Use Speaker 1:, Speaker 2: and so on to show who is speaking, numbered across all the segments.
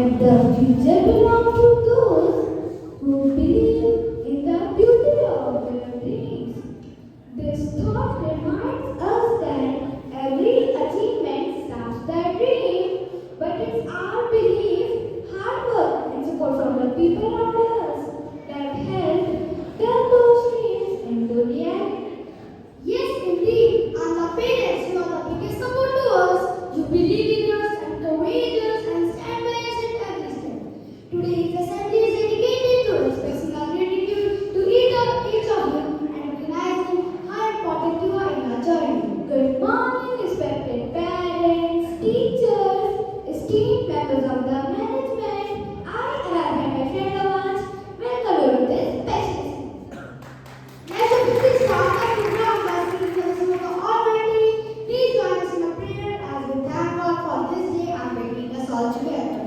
Speaker 1: And the future belongs to those who believe in the beauty of their dreams. This thought reminds us that every achievement starts the dream, but it's our belief, hard work, and support from the people around us that help turn those dreams into reality.
Speaker 2: Yes, indeed. And the parents, you are the biggest support to us. You believe in us, encourage us, and stand by us at every step. Today's assembly is dedicated to expressing our gratitude to each of you and recognizing how important you are in our journey.
Speaker 1: Good morning, respected parents, teachers, esteemed members of the management. I am Hannah Shendawans. Welcome you to this special
Speaker 2: Let's officially start our program by singing the name of the Almighty. Please join us in a prayer as we thank God for this day and bringing us all together.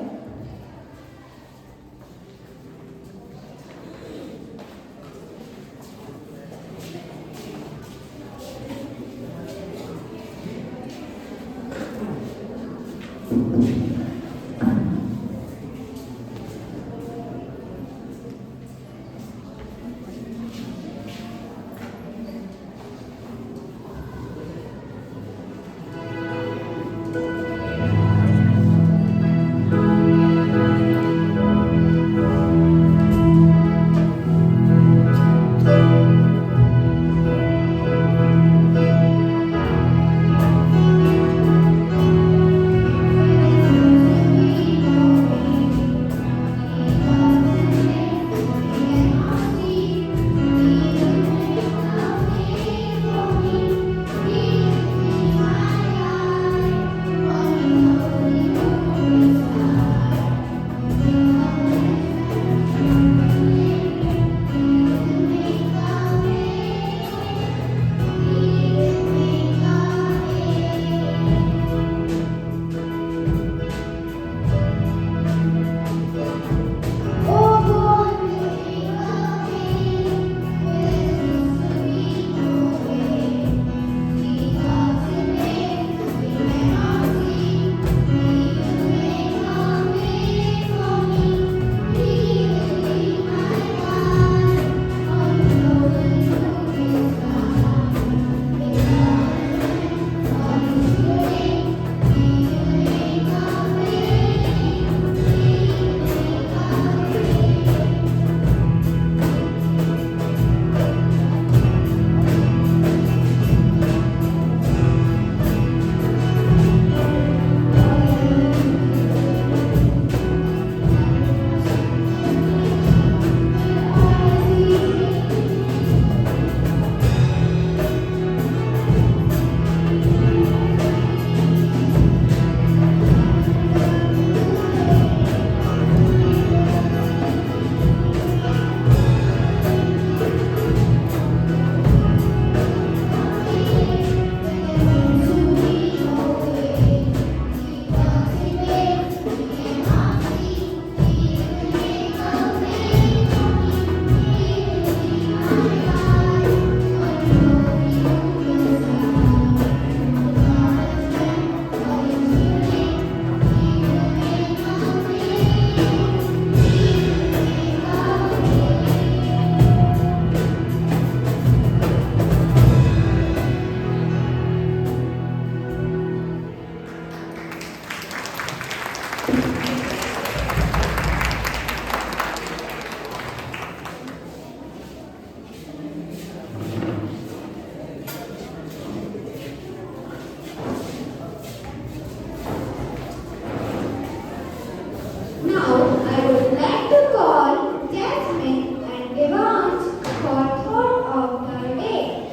Speaker 1: Now, I would like to call Jasmine and Devansh for thought of the day.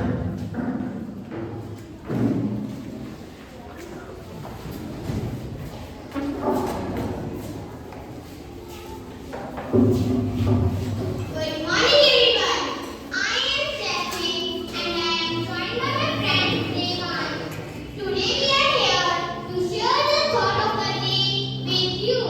Speaker 3: Good morning, everyone. I am Jasmine and I am joined by my friend Devang. Today we are here to share the thought of the day with you.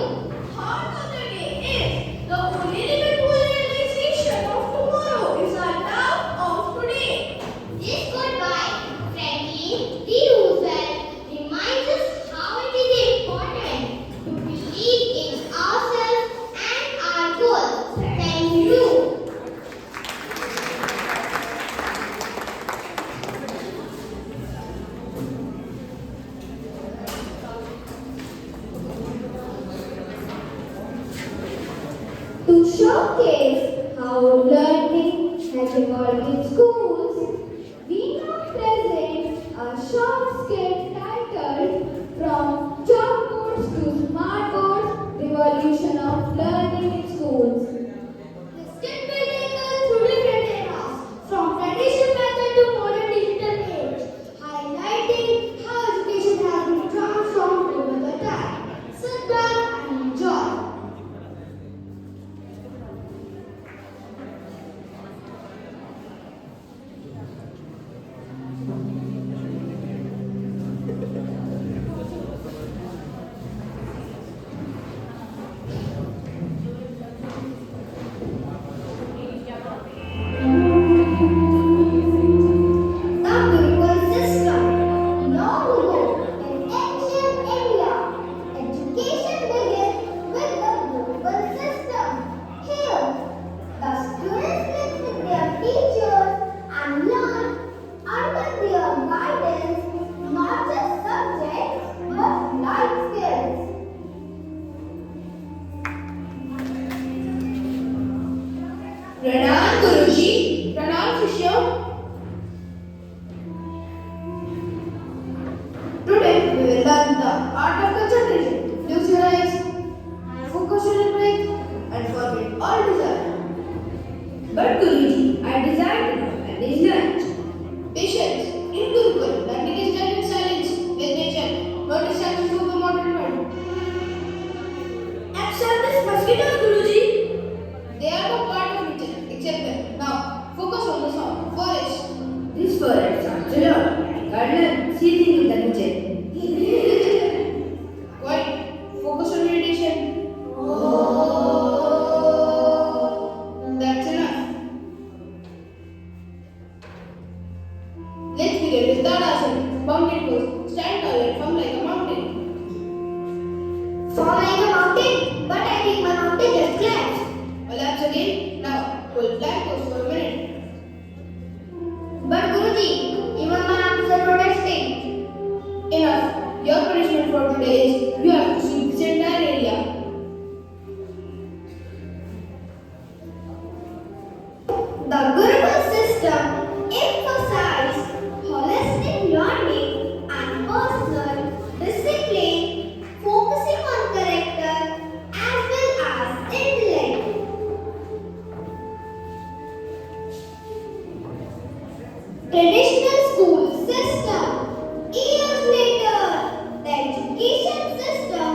Speaker 2: Thought of the day is the only limitable realization of tomorrow is our love of today.
Speaker 3: This goodbye, Franklin D. Roosevelt, reminds us how it is important to believe in ourselves
Speaker 1: showcase how learning has evolved in schools, we now present a short skit titled From Chalkboards to Smartboards, Revolution of Learning in Schools.
Speaker 2: The skit will take us through different eras, from traditional method to modern digital age, highlighting how education has been transformed over the time. Sit back and enjoy. The Gurukul system. Long ago, in ancient India, education began with the Gurukul system. Here, the students lived with their teachers and learned under their guidance not just subjects but life skills.
Speaker 4: Pranam Guruji, Pranam Shishya. Today we will learn the art of concentration. Close your eyes, focus on your breath and forget all desire. But Guruji, I desire to know and is learned. Patience. In Gurukul, learning is done in silence with nature, no distractions from the modern world. Accept this mosquitoes, Guruji. They are the part of nature, except them. Now, focus on the sound. Forest. This forest sounds alone. Garden, see things with the nature. Quiet. Focus on meditation. That's enough. Let's begin with Tadasana. Mountain pose. Stand tall and firm like a mountain.
Speaker 2: Fall like a mountain, but I think my mountain just collapsed.
Speaker 4: Collapse again. Now, hold plank pose for a minute.
Speaker 2: But Guruji, even my arms are protesting.
Speaker 4: Enough. Your punishment for today is you have to sweep this entire area.
Speaker 2: The Gurukul system emphasized holistic learning and personal discipline, focusing on character as well as intellect. Traditional school system. Years later, the education system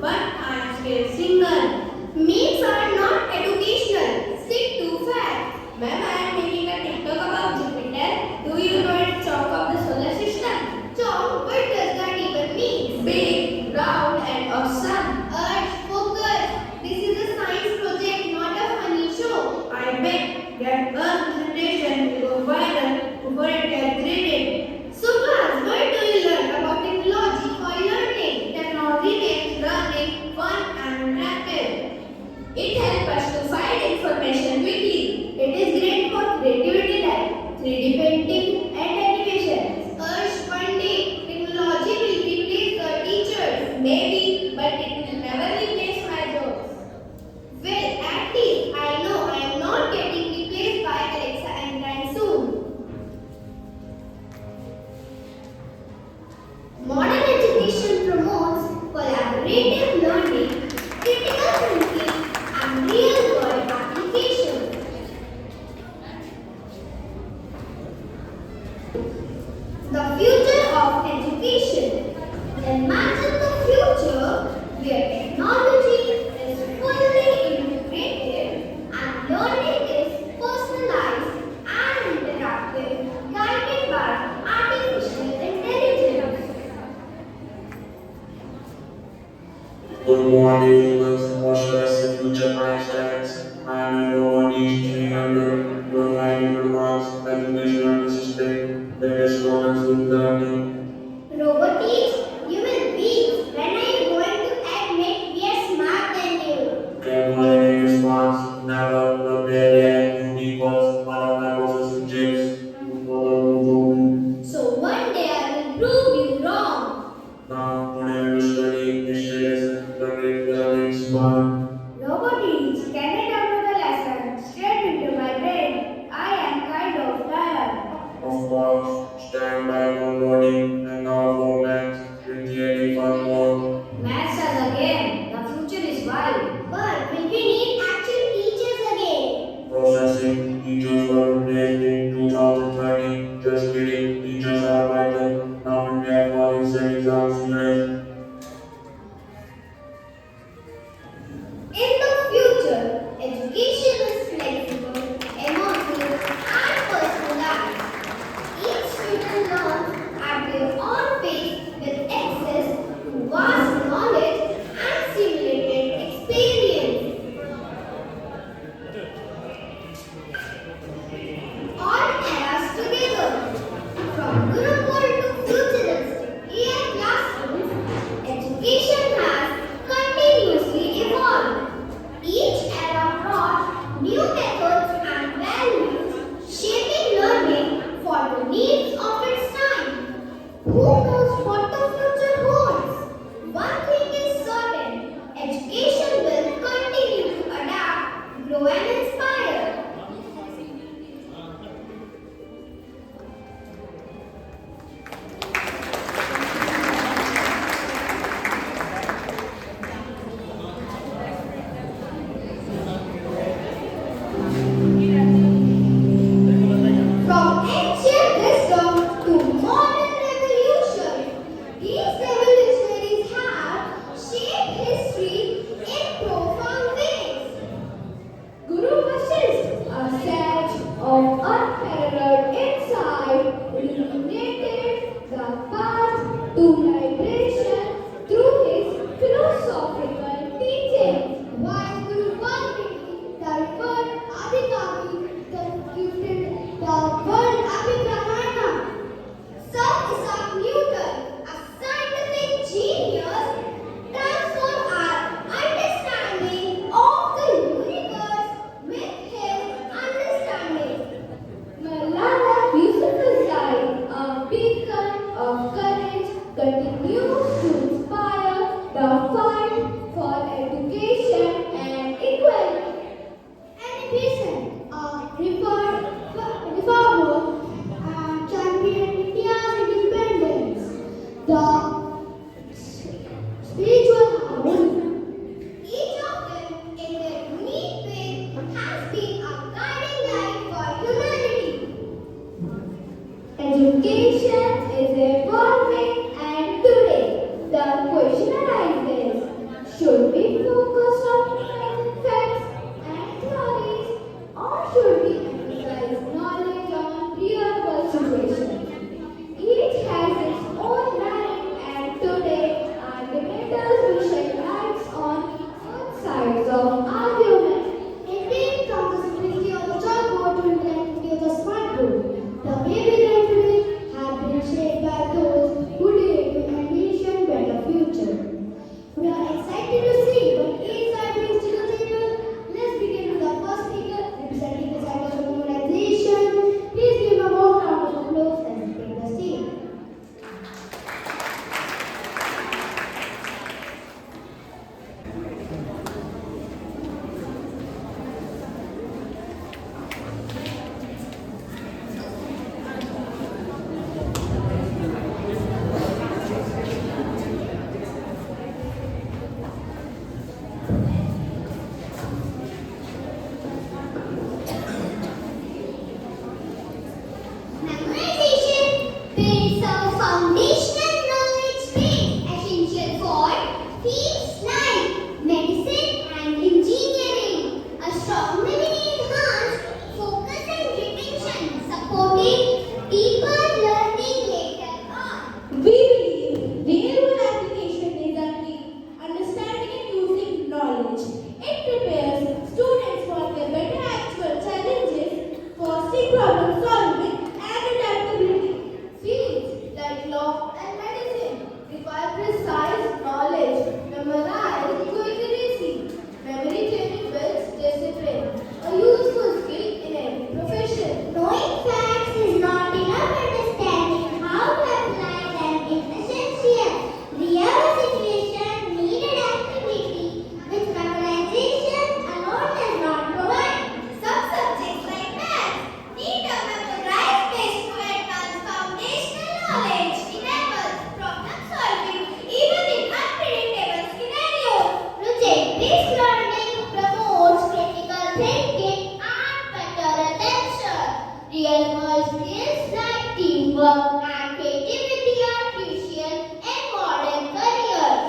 Speaker 4: but I am still single.
Speaker 2: Memes are not educational. Stick to facts.
Speaker 4: Ma'am, I am making a TikTok about Jupiter. Do you know its chalk of the solar system?
Speaker 2: Tom, what does that even mean?
Speaker 4: Big, round, and awesome.
Speaker 2: Earth, focus. This is a science project, not a funny show.
Speaker 4: I bet that Earth presentation will go viral before it gets graded.
Speaker 2: Subhas, what do you learn about technology while learning?
Speaker 4: Technology makes learning fun and interactive. It helps us to find information quickly. It is great for creativity like 3D painting and animation.
Speaker 2: Earth, one day, technology will replace the teachers.
Speaker 4: Maybe, but it will never replace my jokes.
Speaker 2: Well, at least I know I am not getting replaced by Alexa anytime soon. Modern education promotes collaborative learning, critical thinking, and real-world application. The future of education. Imagine the future where technology is fully integrated and learning is personalized and interactive, guided by artificial intelligence.
Speaker 5: Good morning, what should I say, future mindsets? I'm everyone teaching under providing remarks, educational system, latest knowledge with learning.
Speaker 2: Robotics, human beings, when are you going to admit we are smarter than you?
Speaker 5: Can my response never prepare and equals one of my closest subjects?
Speaker 2: So one day I will prove you wrong.
Speaker 5: Now, today we will study history lesson, learning, smart.
Speaker 4: Robotics, can I download the lesson straight
Speaker 3: fields like medicine and engineering. A strong memory enhances focus and retention, supporting deeper learning later on.
Speaker 1: We believe real-world application is the key, understanding and using knowledge. It prepares students for their better actual challenges, fostering problem solving and adaptability.
Speaker 4: Fields like law and medicine require precise knowledge, memorize quick accuracy. Memory training builds discipline, a useful skill in every profession.
Speaker 3: Knowing facts is not enough. Understanding how to apply them is essential. Real situation need adaptability, which memorization alone does not provide. Some subjects like math need a memorized base to advance foundational knowledge. Enables problem solving even in unpredictable scenarios. Project-based learning promotes critical thinking and better attention. Real-world skills like teamwork and creativity are crucial in modern careers.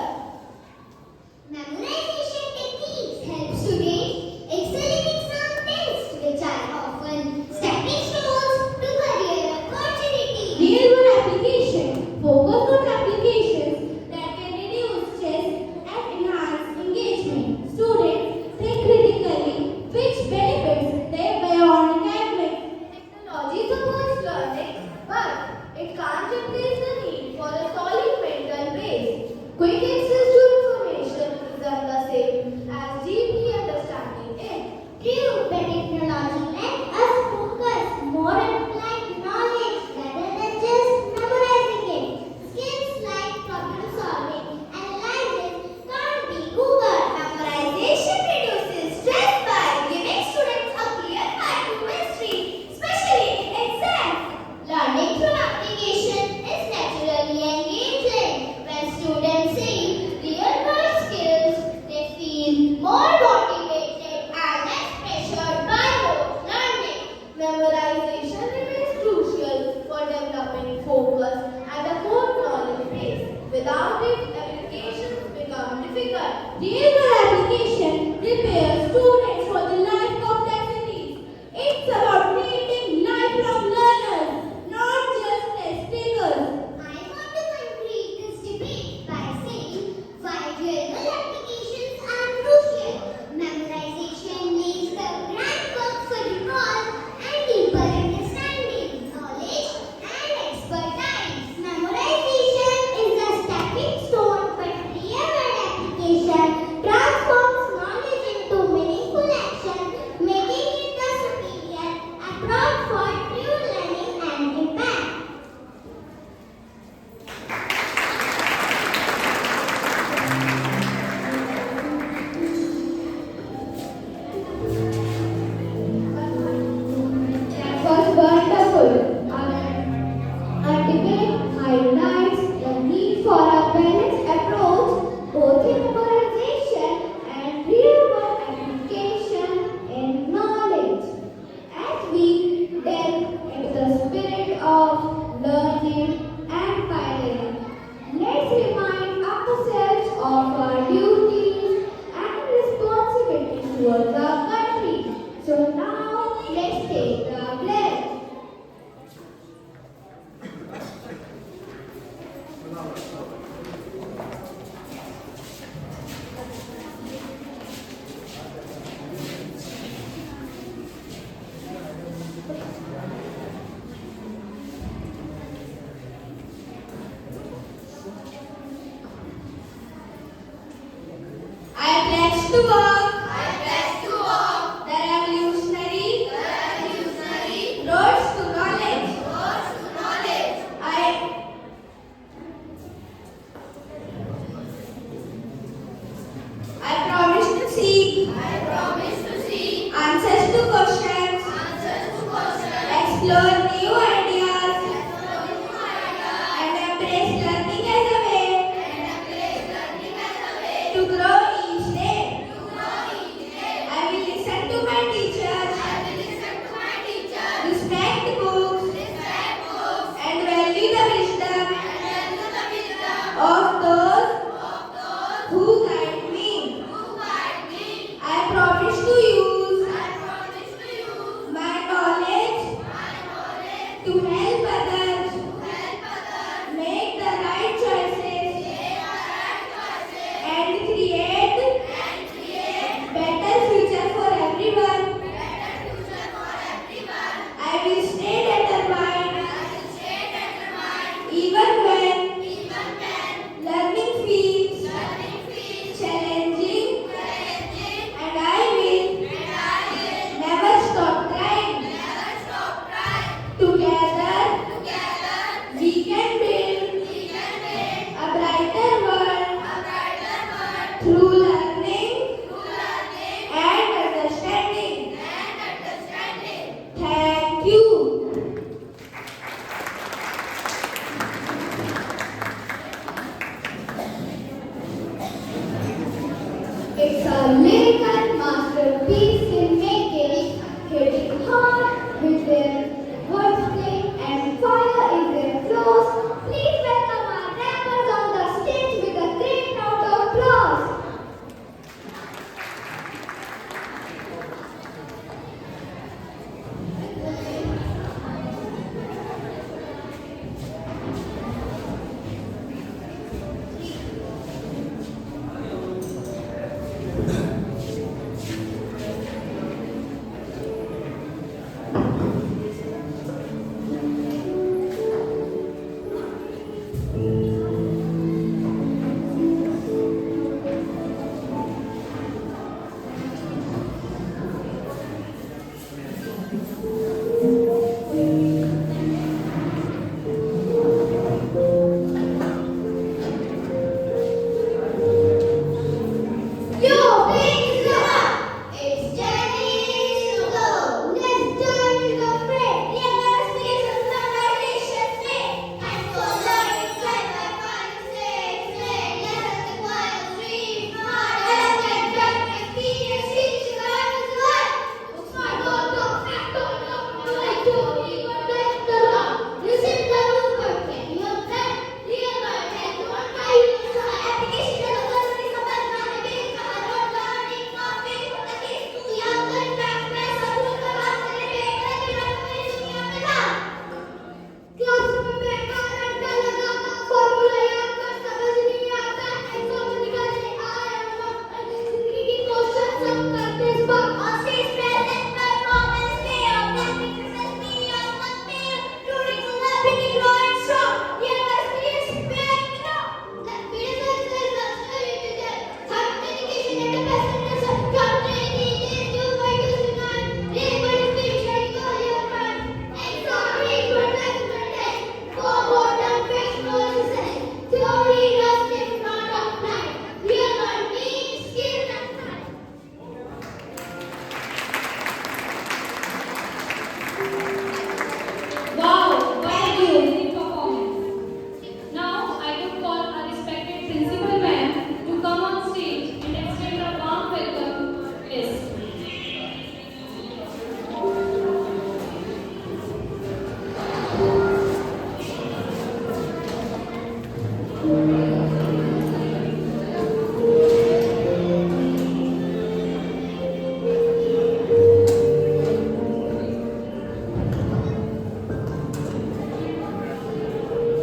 Speaker 3: Memorization techniques help students excel in exam tests, which are often stepping stones to career opportunities.
Speaker 1: Real-world application focus on applications that can reduce stress and enhance engagement. Students think critically, which benefits them beyond academics.
Speaker 4: Technology supports learning, but it can't replace the need for a solid mental base. Quick access to information isn't the same as deeply understanding it.
Speaker 3: True, but technology lets us focus more on applied knowledge rather than just memorizing it. Skills like problem solving, analysis can't be Google. Memorization reduces stress by giving students a clear path to mastery, especially in exams. Learning through application is naturally engaging. When students see real-world skills, they feel more motivated and less pressured by rote learning.
Speaker 4: Memorization remains crucial for developing focus and a core knowledge base. Without it, applications become difficult.
Speaker 1: Real-world application prepares students for the life complexities. It's about creating lifelong learners, not just test takers.
Speaker 3: I want to conclude this debate by saying why real-world applications are crucial. Memorization lays the groundwork for recall and deeper understanding, knowledge and expertise. Memorization is a stepping stone, but real-world application transforms knowledge into meaningful action, making it the superior approach for true learning and impact.
Speaker 1: That was wonderful. Our debate highlights the need for a balanced approach, both in memorization and real-world application in knowledge. As we delve into the spirit of learning and pioneering, let's remind ourselves of our duties and responsibilities towards our country. So now, let's take the pledge. I pledge to work. The revolutionary. Roads to knowledge. I promise to seek. Answers to questions. Explore new ideas. And embrace learning as a way to grow each day. I will listen to my teachers. Respect books. And value the wisdom of those who and create better future for everyone. I will stay determined even when learning feels challenging, and I will never stop trying. Together we can build a brighter world through learning and understanding. Thank you.
Speaker 2: It's a lyrical masterpiece in making, hitting hard with their wordplay and fire in their flows. Please welcome our rappers on the stage with a great round of applause. Yo, please up! It's Chinese to go. Let's join with the friend. The university is a nation state. And for learning, fight by five, six, eight. Let us acquire three, hard. Let us get back experience, teach learn as well. Books my dog, act on like to even break the law. Listen the rules, but can you understand? Real life and one kind of application of the learning of class में बैठा रट्टा लगा formula याद कर समझ नहीं आता exam निकल नहीं आया जिंदगी की क्वेश्चन सब करते इस बार ऑफिस प्रेजेंट परफॉर्मेंस पे objective success me on the pair touring loving growing strong university is sparing know the business is a story to tell hard dedication and a passion come training is you by using on labor is being sharing all your mind exam read forward and face no resistance. Theory rust if not applied. Real world means skill and time.
Speaker 6: Wow, what a amazing performance. Now I would call our respected principal ma'am to come on stage and extend a warm welcome. Yes.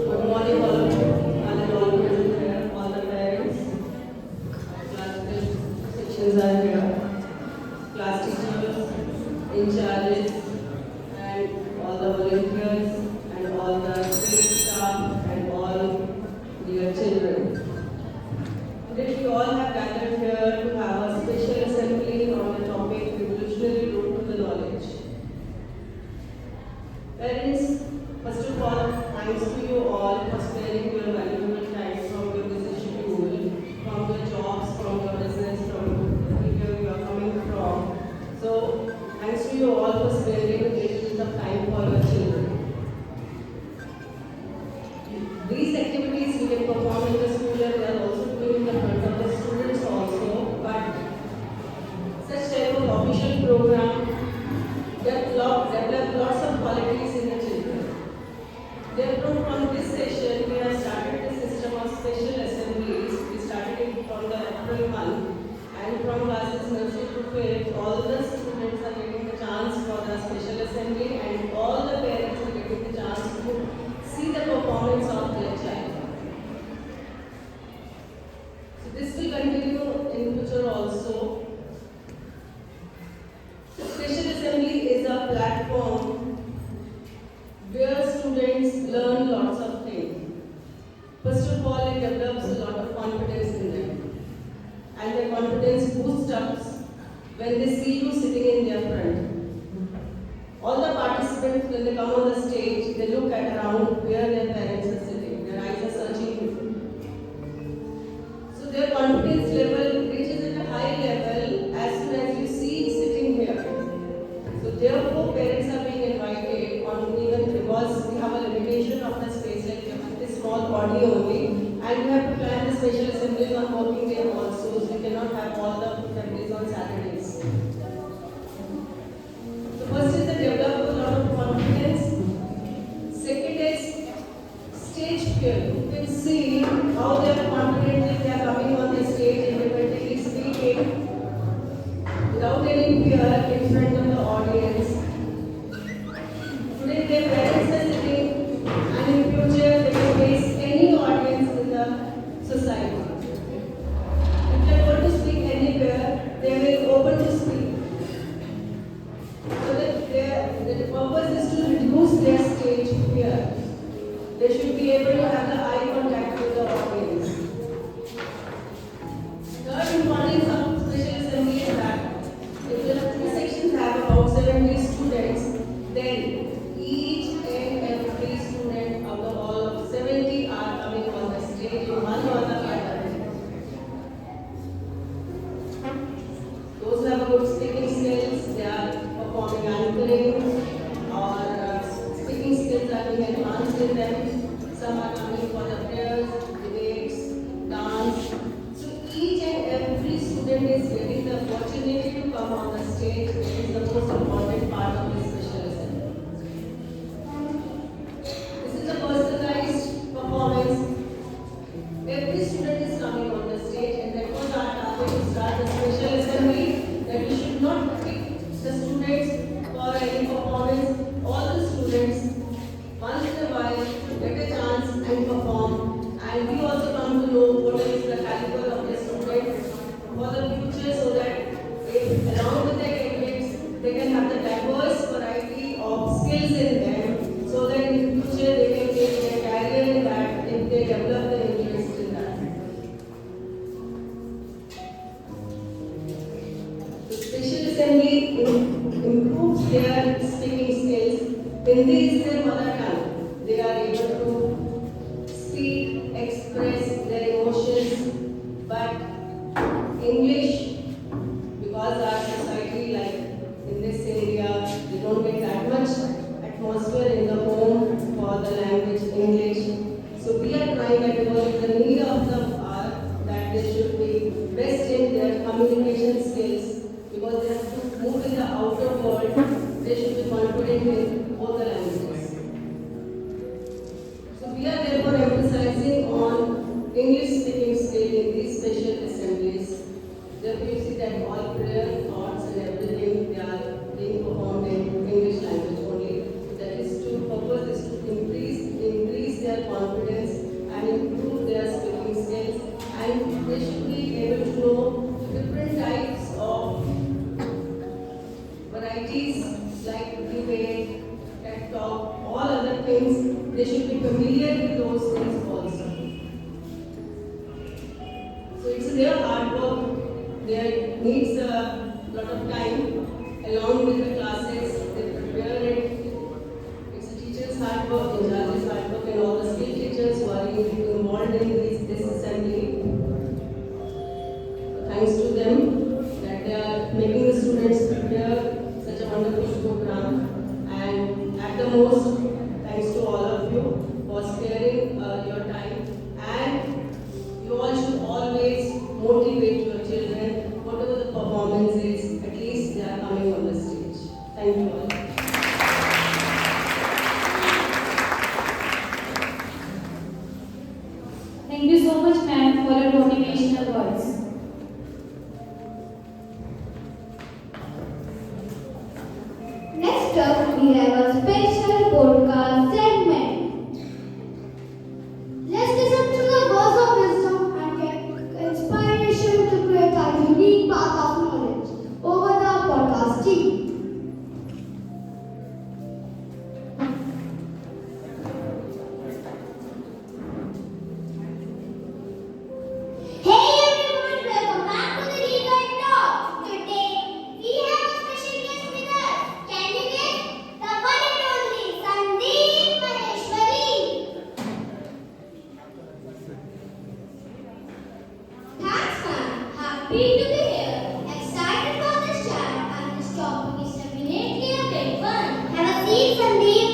Speaker 7: Good morning, all of you, and all present here, all the parents, class sections are here, class teachers, in charges, and all the volunteers, and all the state staff, and all dear children. Today we all have gathered here to have a special assembly on the topic Revolutionary Road to the Knowledge. Parents, first of all, thanks to you all for sparing your valuable time from your busy schedule, from your jobs, from your business, from wherever you are coming from. So, thanks to you all for sparing a little bit of time for your children. These activities you can perform in the school and they are also doing in the front of the students also, but such type of official program develop lots of qualities in the children. Therefore, from this session, we have started the system of special assemblies. We started it from the April month, and from classes nursery to fifth, all the students are getting the chance for the special assembly, and all the parents are getting the chance to see the performance of their child. So this will continue confidence boosts up when they see you sitting in their front. All the participants, when they come on the stage, they look at around where their parents are sitting. Their eyes are searching you. So their confidence level reaches at a high level as soon as you see sitting here. So therefore, parents are being invited on even because we have a limitation of the space, like we have this small body only, and we have to plan the special assemblies on working day also, so we cannot have all the assemblies on Saturdays. So first is the develop a lot of confidence. Second is stage fear. You can see how they are confident if they are coming on the stage independently speaking without any fear in front of the audience. Today their parents are sitting and in future they will face any audience in the society. If they are going to speak anywhere, they will open to speak. So that the purpose is to reduce their stage fear. They should be able to have the eye contact with the audience. Third importance of special assembly is that if the three sections have about 70 students, then each and every student of the all of 70 are coming on the stage in one or the other. Those who have a good speaking skills, they are performing anchoring or speaking skills are being enhanced in them. Some are coming for the prayers, debates, dance. So each and every student is getting the opportunity to come on the stage, which is the most important part of this special assembly. This is a personalized performance. Every student is coming on the stage, and that was our target to start the special assembly, that we should not pick the students for any performance. All the students, once in a while, get a chance and perform. And we also come to know what is the caliber of the students for the future, so that if along with the academics, they can have the diverse variety of skills in them, so that in the future they can take their career in that if they develop the interest in that. The special assembly improves their speaking skills. Hindi is their mother tongue. They are able to speak, express their emotions, but English, because our society, like in this area, they don't get that much atmosphere in the home for the language English. So we are trying that because the need of the hour that they should be best in their communication skills, because they have to move in the outer world, they should be confident in both the languages. So we are therefore emphasizing on English speaking skill in these special assemblies. Therefore you see that all prayer, thoughts and everything, they are being performed in English language only. That is to purpose is to increase their confidence and improve their speaking skills, and they should be able to know different types of varieties like debate, TED Talk, all other things. They should be familiar with those things also. So it's their hard work. There needs a lot of time along with the classes. They prepare it. It's a teacher's hard work, the judge's hard work, and all the skill teachers who are involved in this assembly. So thanks to them that they are making the students prepare such a wonderful program. And at the most, thanks to all of you for sparing your time. And you all should always motivate your children, whatever the performance is, at least they are coming on the stage. Thank you all.
Speaker 6: Thank you so much, ma'am, for your motivational words.
Speaker 1: Next up, we have a special board
Speaker 3: happy to be here. Excited for this chat and this topic is definitely a big one. Have a seat, Sandeep.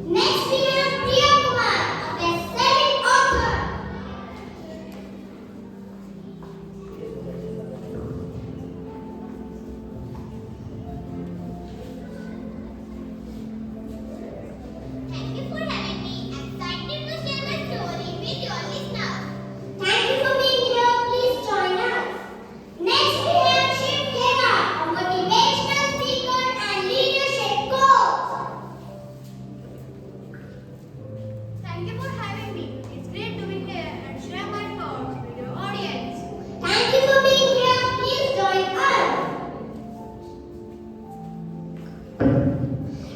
Speaker 3: Next we have Priya Kumar, a best-selling author. Thank you for having me. Excited to share my story with your listeners. Thank you for being here. Please join us. Next we have Shiv Khera, a motivational speaker and leadership coach. Thank you for having me. It's great to be here and share my thoughts with your audience. Thank you for being here. Please join us.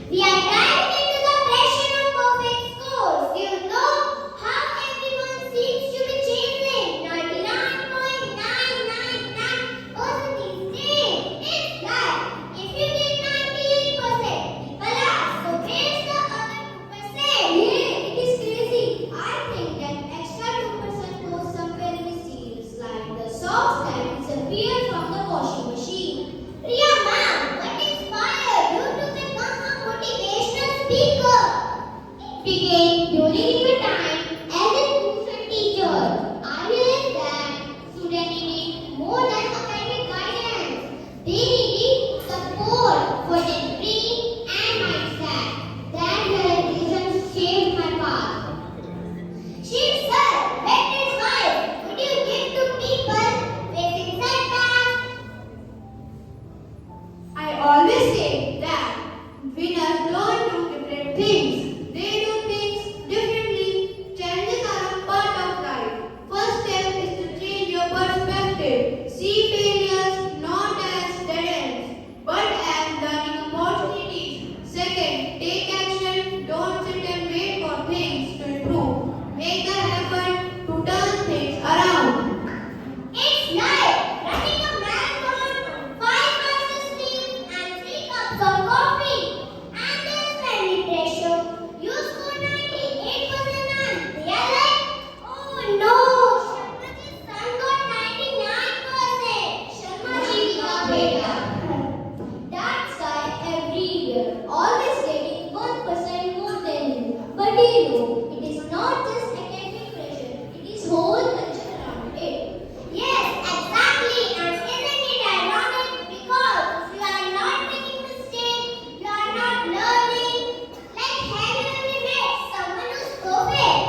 Speaker 3: We are diving into the pressure of perfect scores. You know how everyone seems to be chasing 99.999% these days. It's like if you get 98%, people ask, so where's the other 2%? Yeah, it is crazy. I think that extra 2% goes somewhere mysterious, like the socks that disappear from the washing machine. Priya ma'am, what inspired you to become a motivational speaker? It began during my time as a tuition teacher. I realized that students need more than academic guidance. They need support for their brain and mindset. That realization shaped my path. Shiv sir, what advice would you give to people facing setbacks?
Speaker 4: I always say that winners don't do different things. They do things differently. Challenges are a part of life. First step is to change your perspective. See failures not as dead ends, but as learning opportunities. Second, take action. Don't sit and wait for things to improve. Make the effort to turn things around.
Speaker 3: It's like running a marathon on 5 hours of sleep and 3 cups of coffee. And there's family pressure. You score 98% and they are like, oh no, Sharmaji's son got 99%. Sharmaji ka beta. That's guy everywhere, always getting 1% more than you. But you know, it is not just academic pressure, it is whole culture around it. Yes, exactly. And isn't it ironic? Because if you are not making mistakes, you are not learning. Like, have you ever met someone who's perfect?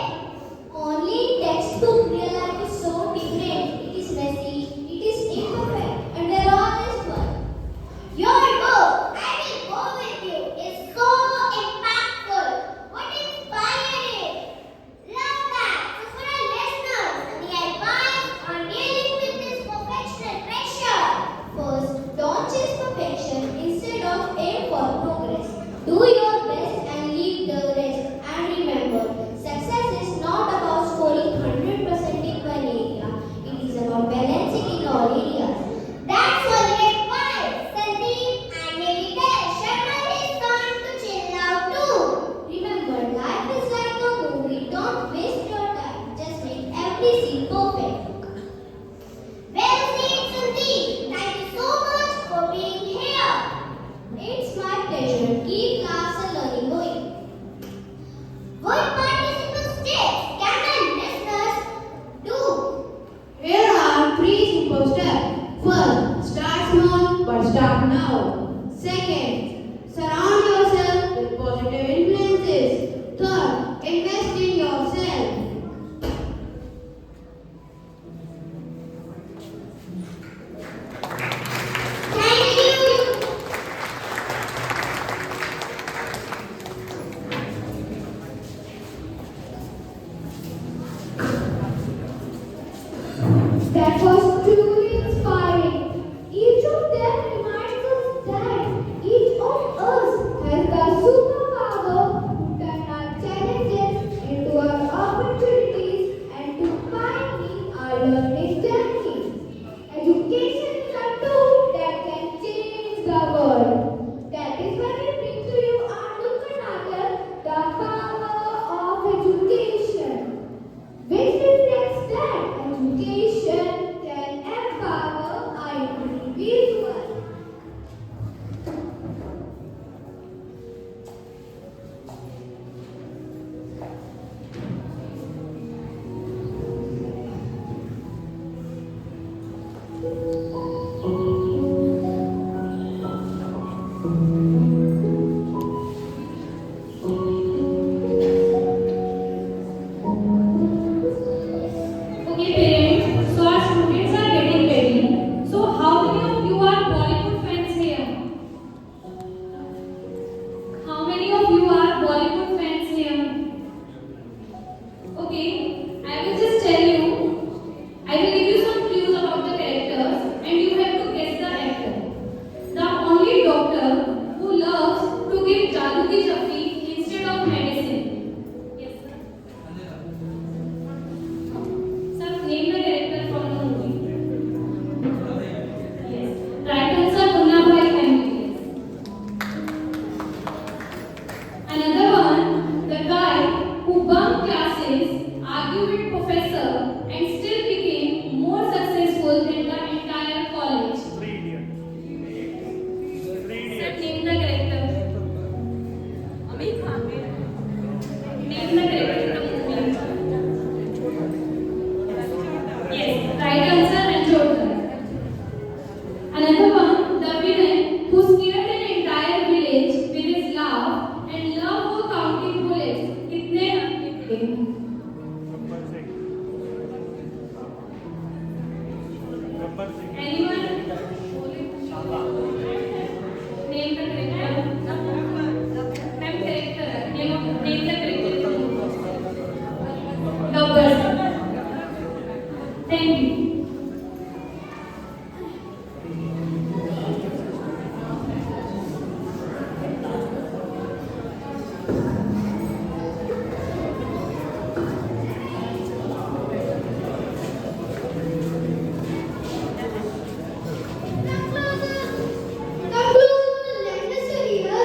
Speaker 3: Only in textbook, real life is so different. It is messy, it is imperfect, and there always one. Your book, I Will Go With You, is so impactful. What inspired it? Love that. So for our listeners, the advice on dealing with this perfectional pressure. First, don't chase perfection. Instead of aim for progress. Do your best and leave the rest. And remember, success is not about scoring 100% in one area. It is about balancing in all areas. That's only advice. Sandeep, and maybe tell Sharma his son to chill out too. Remember, life is like a movie. Don't waste your time. Just make every scene perfect. Well said, Sandeep. Thank you so much for being here. It's my pleasure. Keep class and learning going. What participant steps can our listeners do?
Speaker 4: Here are 3 simple steps. First, start small but start now. Second, surround yourself with positive influences. Third, invest in yourself.
Speaker 3: Thank you.
Speaker 1: That was truly inspiring. Each of them reminds us that each of us has the superpower to turn our challenges into our opportunities and to pioneer our learning journey. Education is a tool that can change the world. That is why we bring to you our Lukanata, the power of education, which reflects that education
Speaker 6: Okay, parents, so our students are getting ready. So, how many of you are Bollywood fans here? How many of you are Bollywood fans here? Okay, I will just tell you. I will give you some clues about the characters, and you have to guess the actor. The only doctor who loves to give jadoo ki chappi instead of medicine. Yes, sir. Sir, name the character from the movie. Yes. Right answer, Munna Bhai MBBS. Another one, the guy who bunked classes, argued with professor, and still became more successful than the entire college. Sir, name the character. Name the character in the movie. Yes, right answer, Ranjodhar. Another one, the villain who scared an entire village with his laugh and love for counting bullets. कितने अंक Anyone? Name the character. Name character. Name the character. Gabbar. Thank you.
Speaker 2: Come closer to let us hear.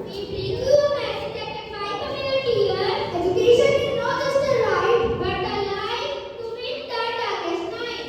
Speaker 3: We bring you a message that can fight community here,
Speaker 2: Education is not just a right,
Speaker 3: but a light to win the darkest night.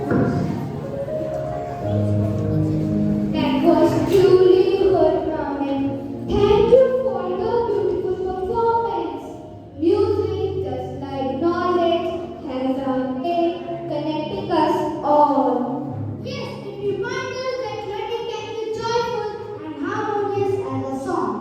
Speaker 1: That was truly good, Raman. Thank you for the beautiful performance. Music, just like knowledge, has a way connecting us all.
Speaker 2: Yes, it reminds us that learning can be joyful and harmonious as a song.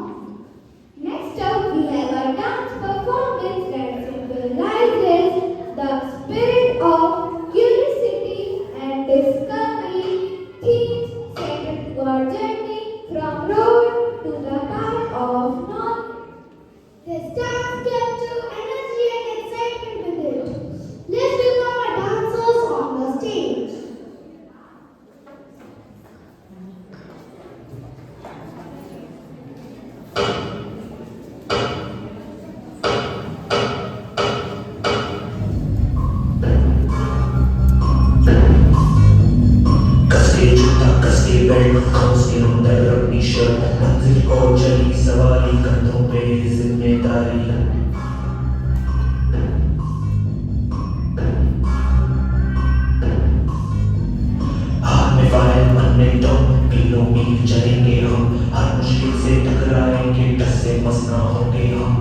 Speaker 1: Next up, we have a dance performance that symbolizes the spirit of curiosity and discovery. Themes centered to our journey from road to the path of knowledge.
Speaker 2: This dance captures energy and excitement with it. Let's welcome our dancers on the stage.
Speaker 8: कसके जूता कसके belt खोस के अंदर अपनी shirt मंजिल को चली सवारी कंधों पे जिम्मेदारी हाथ में फाइल मन में टॉप मीलों मील चलेंगे हम हर मुश्किल से टकराएंगे टस से मस ना होंगे हम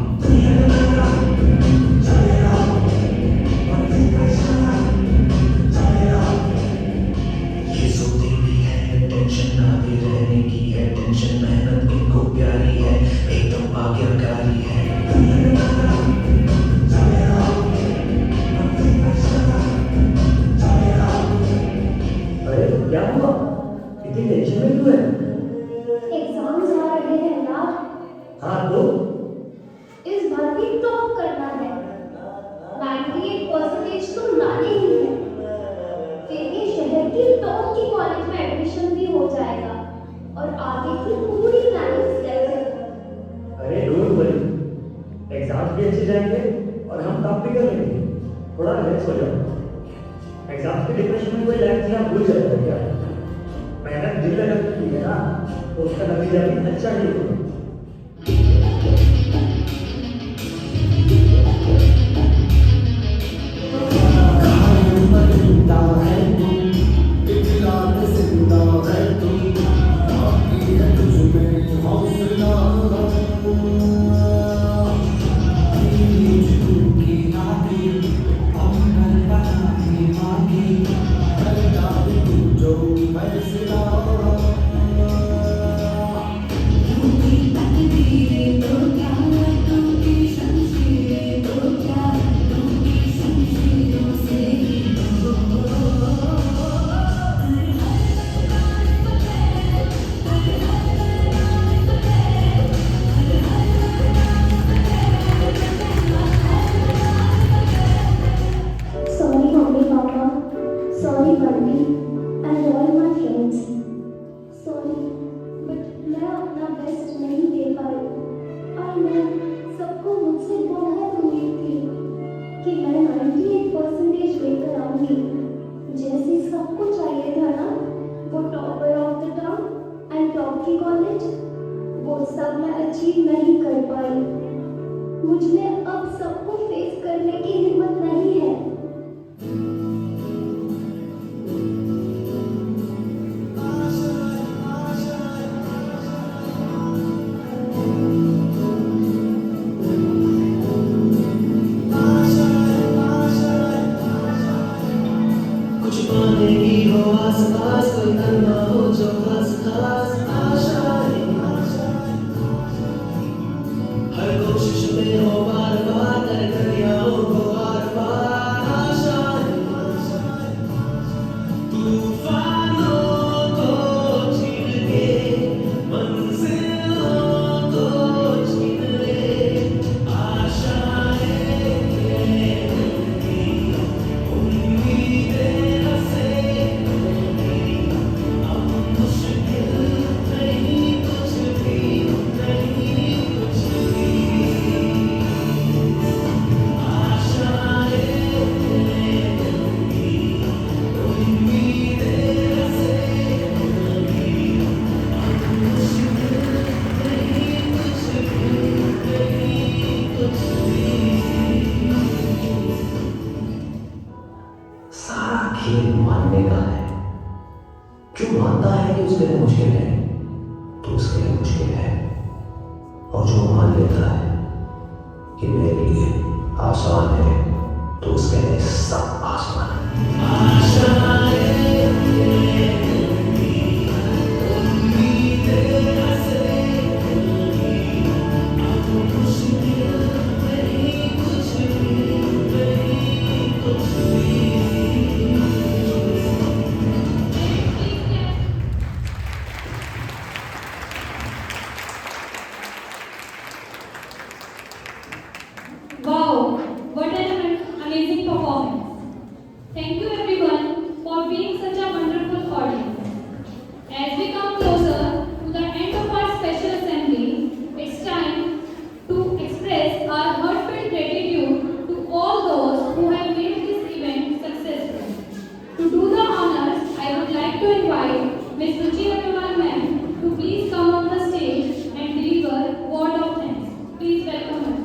Speaker 8: ये सोते भी है टेंशन ना भी रहने की है टेंशन मेहनत इनको प्यारी है एकदम आज्ञाकारी है
Speaker 9: अरे क्या हुआ इतनी टेंशन में क्यों है
Speaker 2: एग्जाम्स आ रहे हैं यार।
Speaker 9: हाँ तो
Speaker 2: इस बार भी टॉप करना है। 98% तो लाने ही है। फिर भी शहर की टॉप की कॉलेज में एडमिशन भी हो जाएगा और आगे की पूरी प्लानिंग सेट है।
Speaker 9: अरे डोंट वरी एग्जाम्स भी अच्छे जाएंगे और हम टॉप भी कर लेंगे थोड़ा रिलैक्स हो जाओ एग्जाम्स के डिप्रेशन में कोई लाइफ से आप भूल जाते हो क्या मेहनत दिल लगा के की है ना तो उसका नतीजा भी अच्छा ही होगा
Speaker 2: Sorry, Mommy, Papa. Sorry, Bunty. And all my friends. Sorry, but मैं अपना बेस्ट नहीं दे पाई। I know सबको मुझसे बहुत उम्मीद थी कि मैं 98% लेकर आऊंगी। जैसे सबको चाहिए था ना, वो topper of the town and top की कॉलेज, वो सब मैं अचीव नहीं कर पाई। मुझ में अब सबको फेस करने की हिम्मत नहीं है।
Speaker 8: कुछ पाने की हो आस पास कोई करना हो जो खास खास आशाएं हर कोशिश में हो बार बार कर दरियाओं को आर पार आशाएं तूफानों को छीन के मंजिलों को छीन ले आशाएं उम्मीदें से ये मानने का है। जो मानता है कि उसके लिए मुश्किल है तो उसके लिए मुश्किल है, और जो मान लेता है कि मेरे लिए आसान है तो उसके लिए सब आसान है।
Speaker 6: Wow, what an amazing performance. Thank you everyone for being such a wonderful audience. As we come closer to the end of our special assembly, it's time to express our heartfelt gratitude to all those who have made this event successful. To do the honors, I would like to invite Ms. Ruchi Agarwal ma'am to please come on the stage and deliver word of thanks. Please welcome her.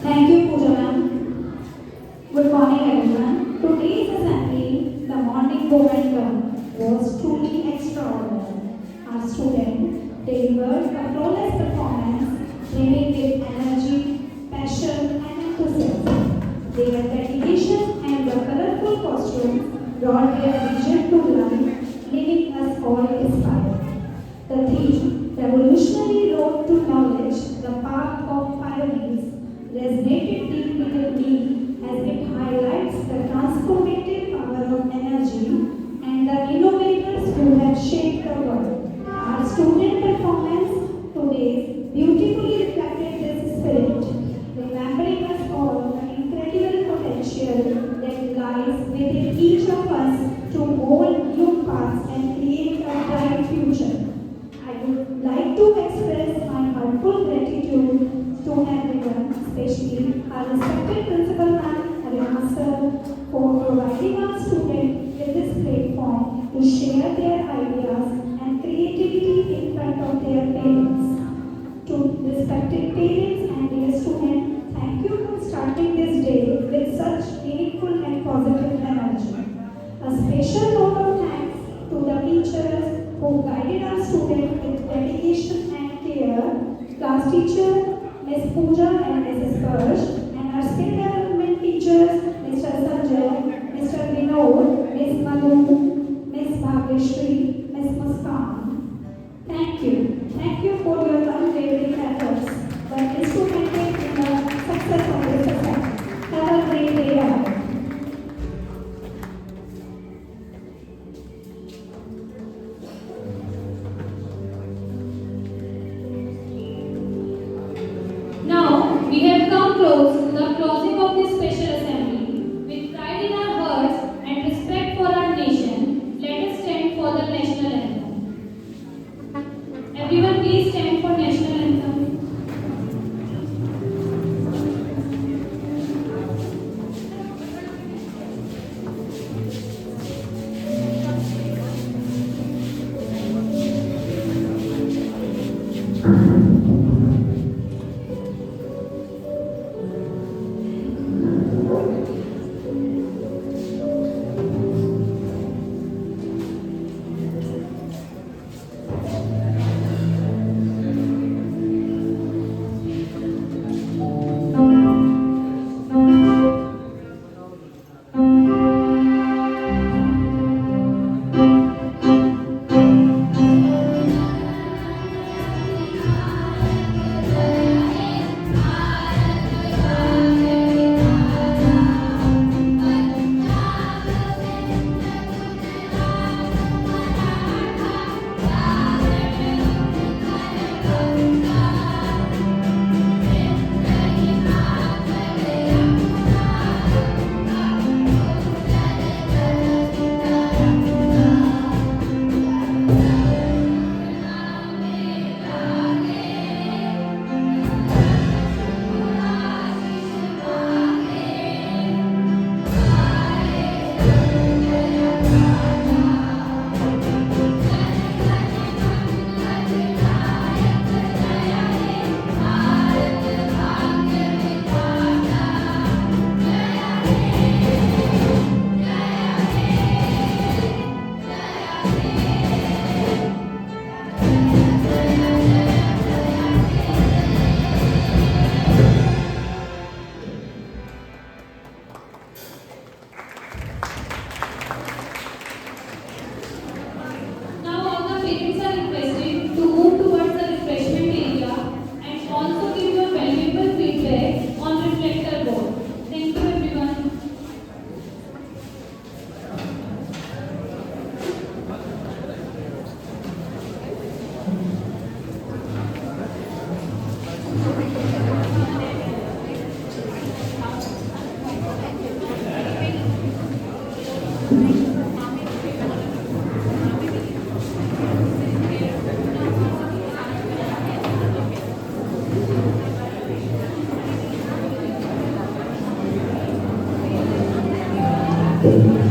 Speaker 1: Thank you, Pooja ma'am. Good morning, everyone. Today's assembly, the morning momentum, was truly extraordinary. Our students delivered a flawless performance, bringing with energy, passion, and enthusiasm. Their dedication and the colorful costumes brought their vision to life, leaving us all inspired. The theme, Revolutionary Road to Knowledge, the Path of Pioneers, resonated deeply with me as it highlights the transformative power of energy and the innovators who have shaped the world. Our student performance today beautifully reflected this spirit, remembering us all the incredible potential that lies within each of us to mold new paths and create a bright future. I would like to express my heartfelt gratitude to everyone, especially our respected principal ma'am, Arima sir, for providing our students with this platform to share their ideas and creativity in front of their parents. To respected parents and dear students, thank you for starting this day with such meaningful and positive energy. A special note of thanks to the teachers who guided our students with dedication and care, class teacher Ms. Pooja and Mrs. Persh, and our skill development teachers Mr. Sanjay, Mr. Vinod, Ms. Madhu, Ms. Bhagreshri, Ms. Muskan. Thank you. Thank you for your unwavering efforts that instrumented in the success of this event. Have a great day ahead.
Speaker 6: Now we have come close
Speaker 8: Thank you.